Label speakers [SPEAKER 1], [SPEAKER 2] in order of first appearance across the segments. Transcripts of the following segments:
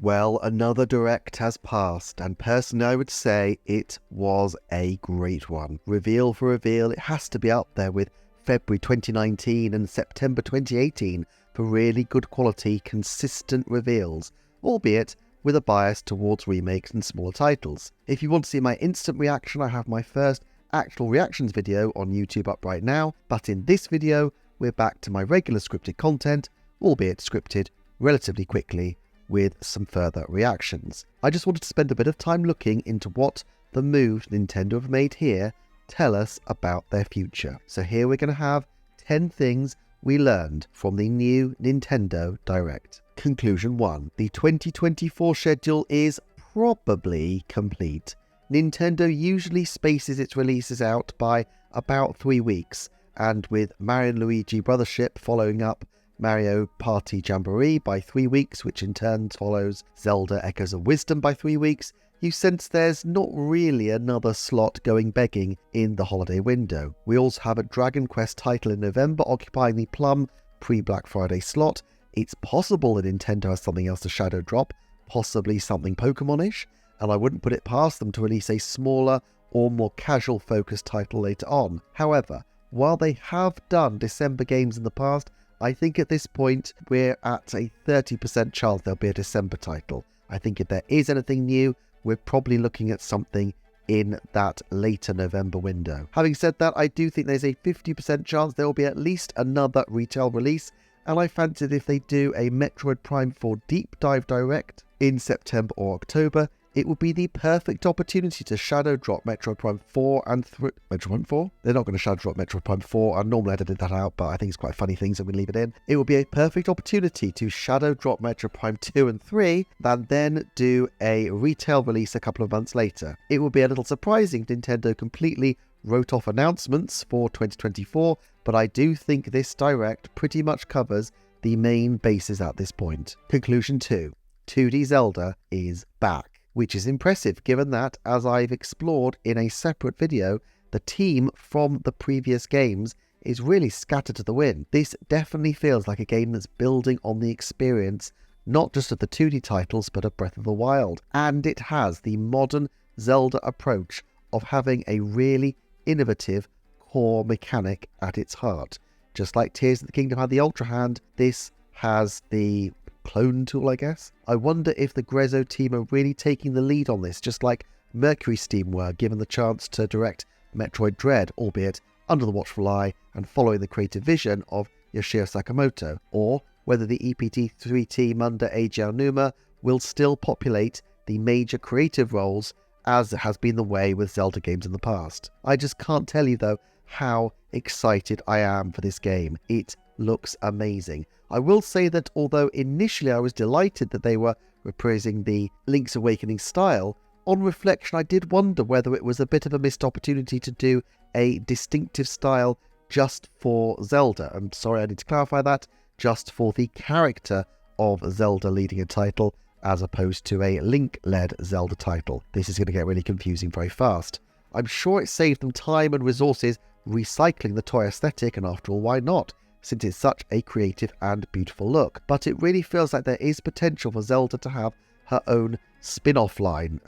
[SPEAKER 1] Well, another Direct has passed, and personally I would say it was a great one. Reveal for reveal, it has to be up there with February 2019 and September 2018 for really good quality, consistent reveals, albeit with a bias towards remakes and smaller titles. If you want to see my instant reaction, I have my first actual reactions video on YouTube up right now, but in this video, we're back to my regular scripted content, albeit scripted relatively quickly, with some further reactions. I just wanted to spend a bit of time looking into what the moves Nintendo have made here tell us about their future. So here we're going to have 10 things we learned from the new Nintendo Direct. Conclusion 1. The 2024 schedule is probably complete. Nintendo usually spaces its releases out by about 3 weeks, and with Mario & Luigi Brothership following up Mario Party Jamboree by 3 weeks, which in turn follows Zelda Echoes of Wisdom by 3 weeks, you sense there's not really another slot going begging in the holiday window. We also have a Dragon Quest title in November occupying the plum pre-Black Friday slot. It's possible that Nintendo has something else to shadow drop, possibly something Pokemon-ish, and I wouldn't put it past them to release a smaller or more casual focused title later on. However, while they have done December games in the past, I think at this point we're at a 30% chance there'll be a December title. I think if there is anything new, we're probably looking at something in that later November window. Having said that, I do think there's a 50% chance there will be at least another retail release, and I fancied if they do a Metroid Prime 4 Deep Dive Direct in September or October, it would be the perfect opportunity to shadow drop Metroid Prime 4 and Metroid Prime 4? They're not going to shadow drop Metroid Prime 4. I normally edited that out, but I think it's quite funny things, so we leave it in. It would be a perfect opportunity to shadow drop Metroid Prime 2 and 3, and then do a retail release a couple of months later. It would be a little surprising if Nintendo completely wrote off announcements for 2024, but I do think this Direct pretty much covers the main bases at this point. Conclusion 2. 2D Zelda is back, which is impressive given that, as I've explored in a separate video, the team from the previous games is really scattered to the wind. This definitely feels like a game that's building on the experience not just of the 2D titles but of Breath of the Wild, and it has the modern Zelda approach of having a really innovative core mechanic at its heart. Just like Tears of the Kingdom had the Ultra Hand, this has the clone tool, I guess. I wonder if the Grezzo team are really taking the lead on this, just like Mercury's team were given the chance to direct Metroid Dread, albeit under the watchful eye and following the creative vision of Yoshio Sakamoto, or whether the EPT3 team under Eiji Aonuma will still populate the major creative roles as has been the way with Zelda games in the past. I just can't tell you though how excited I am for this game. It looks amazing. I will say that although initially I was delighted that they were reprising the Link's Awakening style, on reflection I did wonder whether it was a bit of a missed opportunity to do a distinctive style just for Zelda. I'm sorry, I need to clarify that, just for the character of Zelda leading a title as opposed to a Link-led Zelda title. This is going to get really confusing very fast. I'm sure it saved them time and resources recycling the toy aesthetic, and after all, why not, since it's such a creative and beautiful look. But it really feels like there is potential for Zelda to have her own spin-off line,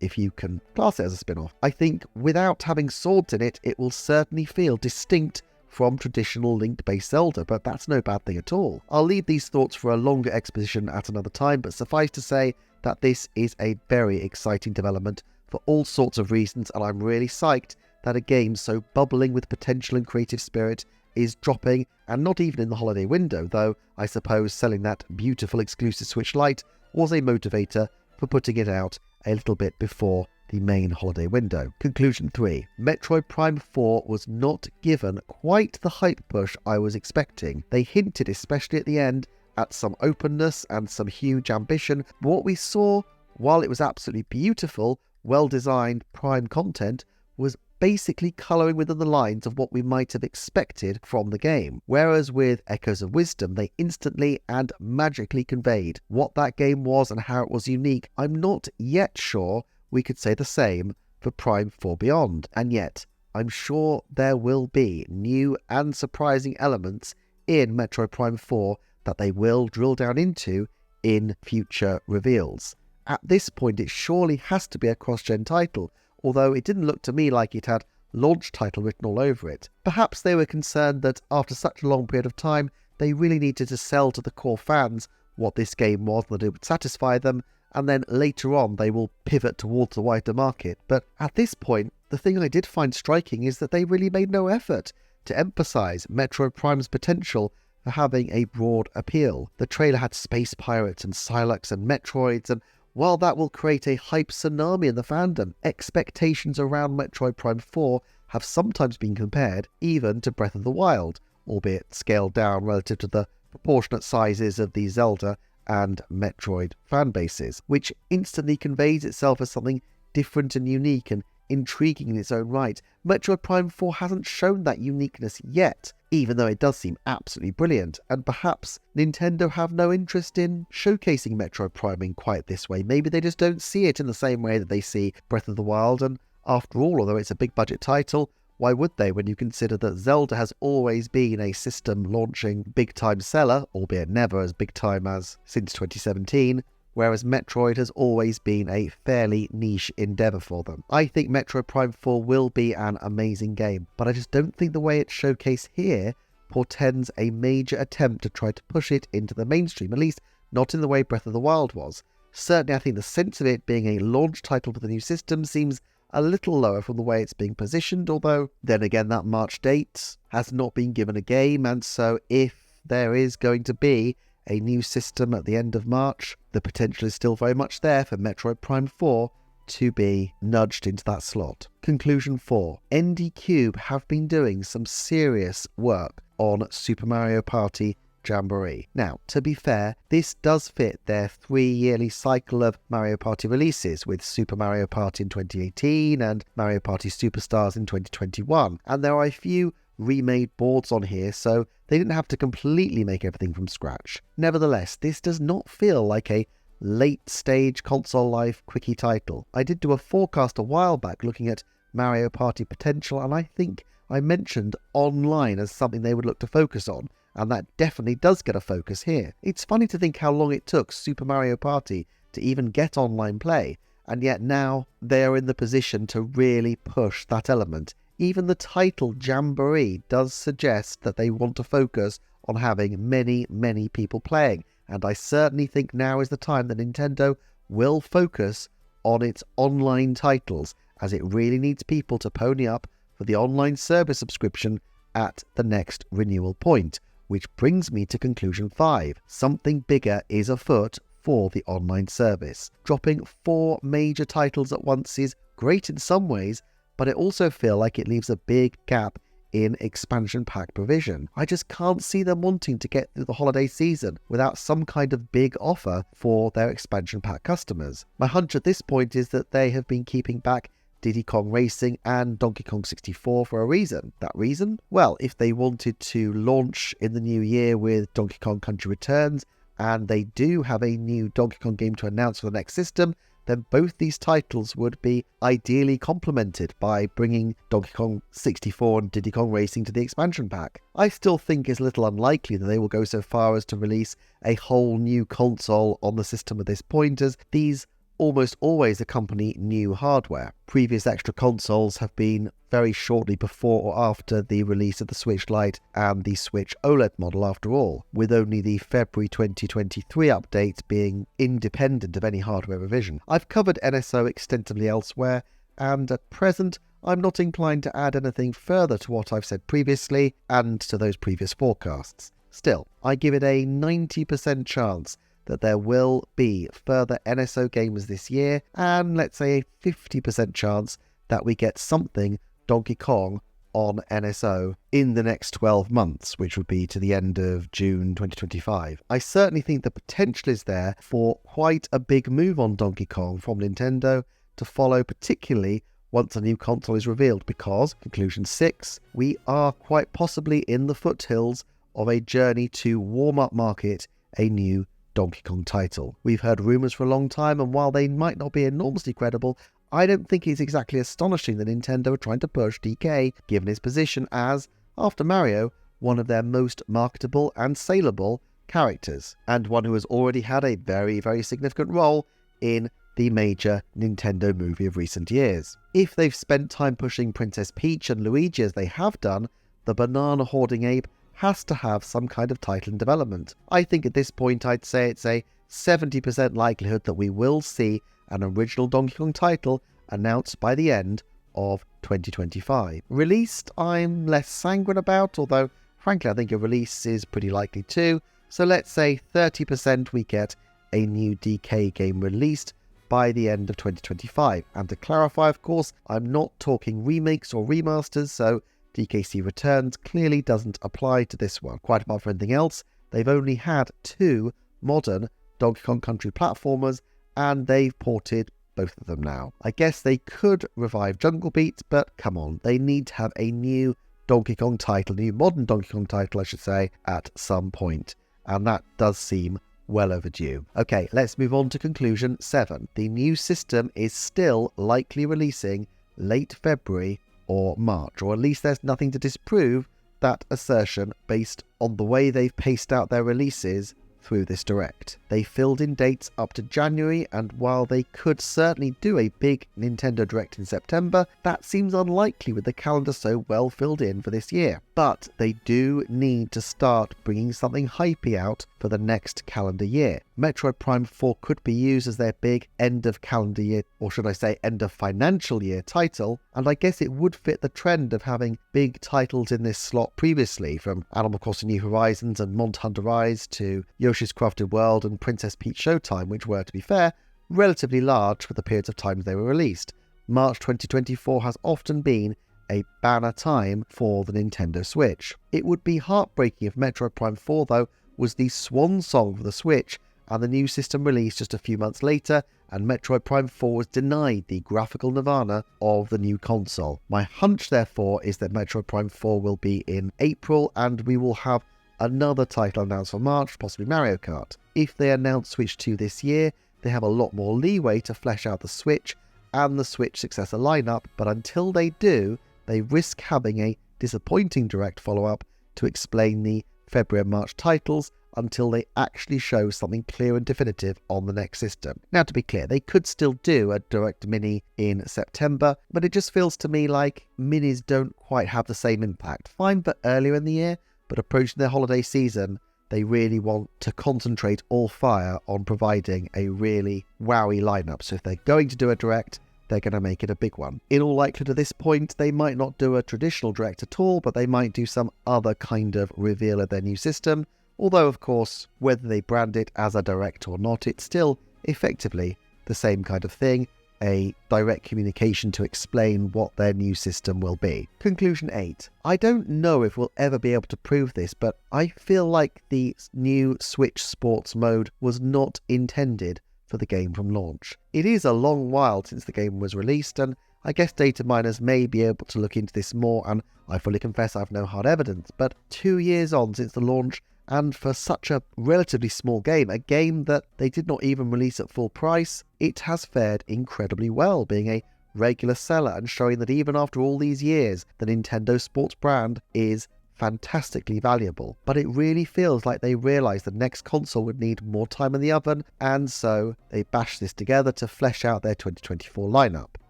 [SPEAKER 1] if you can class it as a spin-off. I think without having swords in it, it will certainly feel distinct from traditional Link-based Zelda, but that's no bad thing at all. I'll leave these thoughts for a longer exposition at another time, but suffice to say that this is a very exciting development for all sorts of reasons, and I'm really psyched that a game so bubbling with potential and creative spirit is dropping, and not even in the holiday window, though I suppose selling that beautiful exclusive Switch Lite was a motivator for putting it out a little bit before the main holiday window. Conclusion 3. Metroid Prime 4 was not given quite the hype push I was expecting. They hinted, especially at the end, at some openness and some huge ambition, but what we saw, while it was absolutely beautiful, well-designed Prime content, was basically colouring within the lines of what we might have expected from the game. Whereas with Echoes of Wisdom, they instantly and magically conveyed what that game was and how it was unique. I'm not yet sure we could say the same for Prime 4 Beyond, and yet I'm sure there will be new and surprising elements in Metroid Prime 4 that they will drill down into in future reveals. At this point, it surely has to be a cross-gen title, although it didn't look to me like it had launch title written all over it. Perhaps they were concerned that after such a long period of time, they really needed to sell to the core fans what this game was, that it would satisfy them, and then later on they will pivot towards the wider market. But at this point, the thing I did find striking is that they really made no effort to emphasise Metroid Prime's potential for having a broad appeal. The trailer had space pirates and Psylocke and Metroids, and while that will create a hype tsunami in the fandom, expectations around Metroid Prime 4 have sometimes been compared even to Breath of the Wild, albeit scaled down relative to the proportionate sizes of the Zelda and Metroid fan bases, which instantly conveys itself as something different and unique and intriguing in its own right. Metroid Prime 4 hasn't shown that uniqueness yet, even though it does seem absolutely brilliant, and perhaps Nintendo have no interest in showcasing Metroid Prime in quite this way. Maybe they just don't see it in the same way that they see Breath of the Wild, and after all, although it's a big budget title, why would they when you consider that Zelda has always been a system launching big time seller, albeit never as big time as since 2017, whereas Metroid has always been a fairly niche endeavour for them. I think Metroid Prime 4 will be an amazing game, but I just don't think the way it's showcased here portends a major attempt to try to push it into the mainstream, at least not in the way Breath of the Wild was. Certainly I think the sense of it being a launch title for the new system seems a little lower from the way it's being positioned, although then again that March date has not been given a game, and so if there is going to be a new system at the end of March, the potential is still very much there for Metroid Prime 4 to be nudged into that slot. Conclusion 4. NDCube have been doing some serious work on Super Mario Party Jamboree. Now, to be fair, this does fit their 3-yearly cycle of Mario Party releases, with Super Mario Party in 2018 and Mario Party Superstars in 2021, and there are a few remade boards on here, so they didn't have to completely make everything from scratch. Nevertheless, this does not feel like a late-stage console life quickie title. I did do a forecast a while back looking at Mario Party potential, and I think I mentioned online as something they would look to focus on, and that definitely does get a focus here. It's funny to think how long it took Super Mario Party to even get online play, and yet now they are in the position to really push that element. Even the title Jamboree does suggest that they want to focus on having many people playing, and I certainly think now is the time that Nintendo will focus on its online titles, as it really needs people to pony up for the online service subscription at the next renewal point. Which brings me to conclusion 5. Something bigger is afoot for the online service. Dropping 4 major titles at once is great in some ways, but I also feel like it leaves a big gap in expansion pack provision. I just can't see them wanting to get through the holiday season without some kind of big offer for their expansion pack customers. My hunch at this point is that they have been keeping back Diddy Kong Racing and Donkey Kong 64 for a reason. That reason? Well, if they wanted to launch in the new year with Donkey Kong Country Returns, and they do have a new Donkey Kong game to announce for the next system, then both these titles would be ideally complemented by bringing Donkey Kong 64 and Diddy Kong Racing to the expansion pack. I still think it's a little unlikely that they will go so far as to release a whole new console on the system at this point, as these almost always accompany new hardware. Previous extra consoles have been very shortly before or after the release of the Switch Lite and the Switch OLED model after all, with only the February 2023 update being independent of any hardware revision. I've covered NSO extensively elsewhere, and at present I'm not inclined to add anything further to what I've said previously and to those previous forecasts. Still, I give it a 90% chance that there will be further NSO games this year, and let's say a 50% chance that we get something Donkey Kong on NSO in the next 12 months, which would be to the end of June 2025. I certainly think the potential is there for quite a big move on Donkey Kong from Nintendo to follow, particularly once a new console is revealed, because, conclusion 6, we are quite possibly in the foothills of a journey to warm up market a new Donkey Kong title. We've heard rumours for a long time, and while they might not be enormously credible, I don't think it's exactly astonishing that Nintendo are trying to push DK, given his position as, after Mario, one of their most marketable and saleable characters, and one who has already had a very, very significant role in the major Nintendo movie of recent years. If they've spent time pushing Princess Peach and Luigi as they have done, the banana hoarding ape has to have some kind of title in development. I think at this point I'd say it's a 70% likelihood that we will see an original Donkey Kong title announced by the end of 2025. Released, I'm less sanguine about, although frankly I think a release is pretty likely too, so let's say 30% we get a new DK game released by the end of 2025. And to clarify, of course, I'm not talking remakes or remasters, so DKC Returns clearly doesn't apply to this one. Quite apart from anything else, they've only had 2 modern Donkey Kong Country platformers, and they've ported both of them now. I guess they could revive Jungle Beat, but come on, they need to have a new Donkey Kong title, new modern Donkey Kong title, I should say, at some point. And that does seem well overdue. Okay, let's move on to conclusion 7. The new system is still likely releasing late February or March, or at least there's nothing to disprove that assertion based on the way they've paced out their releases through this direct. They filled in dates up to January, and while they could certainly do a big Nintendo Direct in September, that seems unlikely with the calendar so well filled in for this year. But they do need to start bringing something hypey out for the next calendar year. Metroid Prime 4 could be used as their big end of calendar year, or should I say end of financial year title, and I guess it would fit the trend of having big titles in this slot previously, from Animal Crossing New Horizons and Monster Hunter Rise to Yoshi's Crafted World and Princess Peach Showtime, which were, to be fair, relatively large for the periods of time they were released. March 2024 has often been a banner time for the Nintendo Switch. It would be heartbreaking if Metroid Prime 4, though, was the swan song for the Switch, and the new system released just a few months later, and Metroid Prime 4 was denied the graphical nirvana of the new console. My hunch, therefore, is that Metroid Prime 4 will be in April, and we will have another title announced for March, possibly Mario Kart. If they announce Switch 2 this year, they have a lot more leeway to flesh out the Switch and the Switch successor lineup, but until they do, they risk having a disappointing direct follow-up to explain the February and March titles until they actually show something clear and definitive on the next system. Now, to be clear, they could still do a direct mini in September, but it just feels to me like minis don't quite have the same impact. Fine for earlier in the year, but approaching their holiday season, they really want to concentrate all fire on providing a really wowy lineup. So if they're going to do a direct, they're going to make it a big one. In all likelihood at this point, they might not do a traditional direct at all, but they might do some other kind of reveal of their new system. Although, of course, whether they brand it as a direct or not, it's still effectively the same kind of thing, a direct communication to explain what their new system will be. Conclusion 8. I don't know if we'll ever be able to prove this, but I feel like the new Switch Sports mode was not intended for the game from launch. It is a long while since the game was released, and I guess data miners may be able to look into this more, and I fully confess I have no hard evidence, but 2 years on since the launch, and for such a relatively small game, a game that they did not even release at full price, it has fared incredibly well, being a regular seller and showing that even after all these years, the Nintendo Sports brand is fantastically valuable. But it really feels like they realised the next console would need more time in the oven, and so they bashed this together to flesh out their 2024 lineup.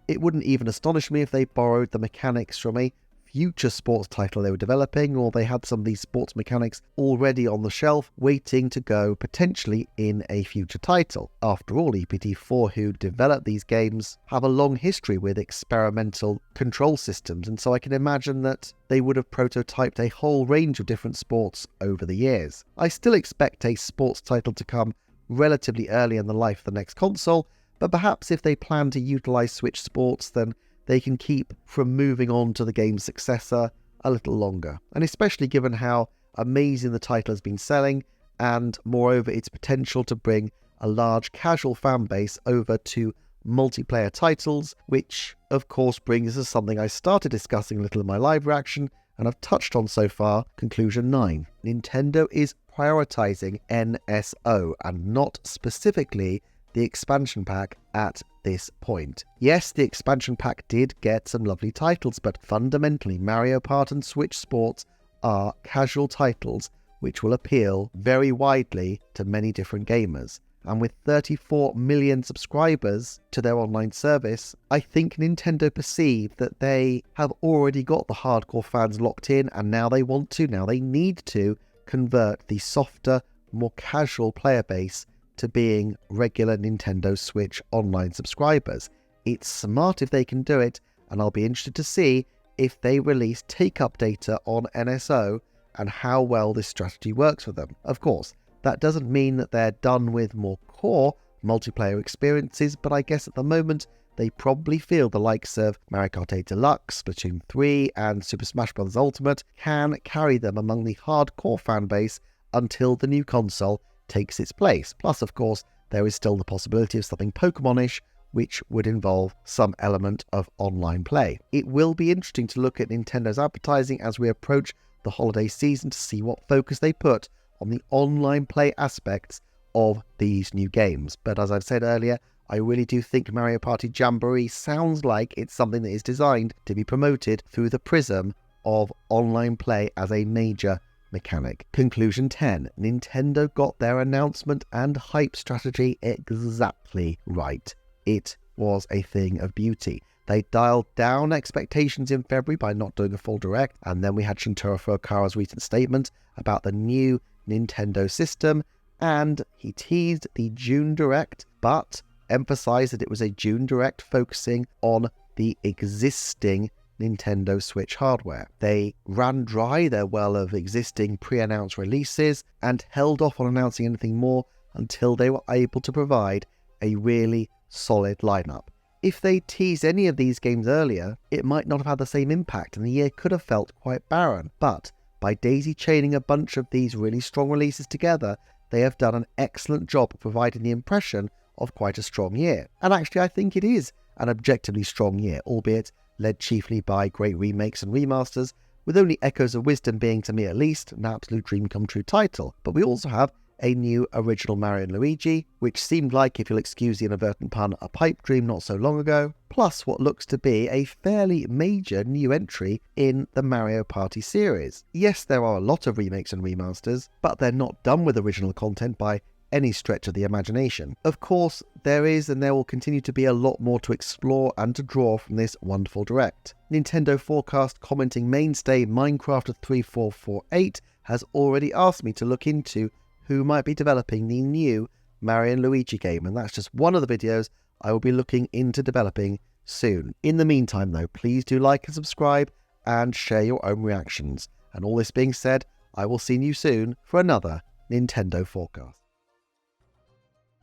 [SPEAKER 1] It wouldn't even astonish me if they borrowed the mechanics from a future sports title they were developing, or they had some of these sports mechanics already on the shelf waiting to go potentially in a future title. After all, EPT4, who developed these games, have a long history with experimental control systems, and so I can imagine that they would have prototyped a whole range of different sports over the years. I still expect a sports title to come relatively early in the life of the next console, but perhaps if they plan to utilise Switch Sports, then they can keep from moving on to the game's successor a little longer. And especially given how amazing the title has been selling, and moreover its potential to bring a large casual fan base over to multiplayer titles, which of course brings us something I started discussing a little in my live reaction and I've touched on so far. Conclusion 9. Nintendo is prioritizing NSO and not specifically the expansion pack at this point. Yes, the expansion pack did get some lovely titles, but fundamentally Mario Kart and Switch Sports are casual titles which will appeal very widely to many different gamers. And with 34 million subscribers to their online service, I think Nintendo perceive that they have already got the hardcore fans locked in, and now they need to convert the softer, more casual player base to being regular Nintendo Switch online subscribers. It's smart if they can do it, and I'll be interested to see if they release take-up data on NSO and how well this strategy works for them. Of course, that doesn't mean that they're done with more core multiplayer experiences, but I guess at the moment they probably feel the likes of Mario Kart 8 Deluxe, Splatoon 3 and Super Smash Bros. Ultimate can carry them among the hardcore fan base until the new console takes its place. Plus, of course, there is still the possibility of something Pokemon-ish, which would involve some element of online play. It will be interesting to look at Nintendo's advertising as we approach the holiday season to see what focus they put on the online play aspects of these new games. But as I've said earlier, I really do think Mario Party Jamboree sounds like it's something that is designed to be promoted through the prism of online play as a major mechanic. Conclusion 10. Nintendo got their announcement and hype strategy exactly right. It was a thing of beauty. They dialed down expectations in February by not doing a full direct, and then we had Shuntaro Furukawa's recent statement about the new Nintendo system, and he teased the June direct, but emphasized that it was a June direct focusing on the existing Nintendo Switch hardware. They ran dry their well of existing pre-announced releases and held off on announcing anything more until they were able to provide a really solid lineup. If they teased any of these games earlier, it might not have had the same impact and the year could have felt quite barren, but by daisy-chaining a bunch of these really strong releases together, they have done an excellent job of providing the impression of quite a strong year. And actually I think it is an objectively strong year, albeit led chiefly by great remakes and remasters, with only Echoes of Wisdom being, to me at least, an absolute dream come true title. But we also have a new original Mario & Luigi, which seemed like, if you'll excuse the inadvertent pun, a pipe dream not so long ago, plus what looks to be a fairly major new entry in the Mario Party series. Yes, there are a lot of remakes and remasters, but they're not done with original content by any stretch of the imagination. Of course, there is and there will continue to be a lot more to explore and to draw from this wonderful direct. Nintendo Forecast commenting mainstay Minecraft 3448 has already asked me to look into who might be developing the new Mario & Luigi game, and that's just one of the videos I will be looking into developing soon. In the meantime though, please do like and subscribe and share your own reactions. And all this being said, I will see you soon for another Nintendo Forecast.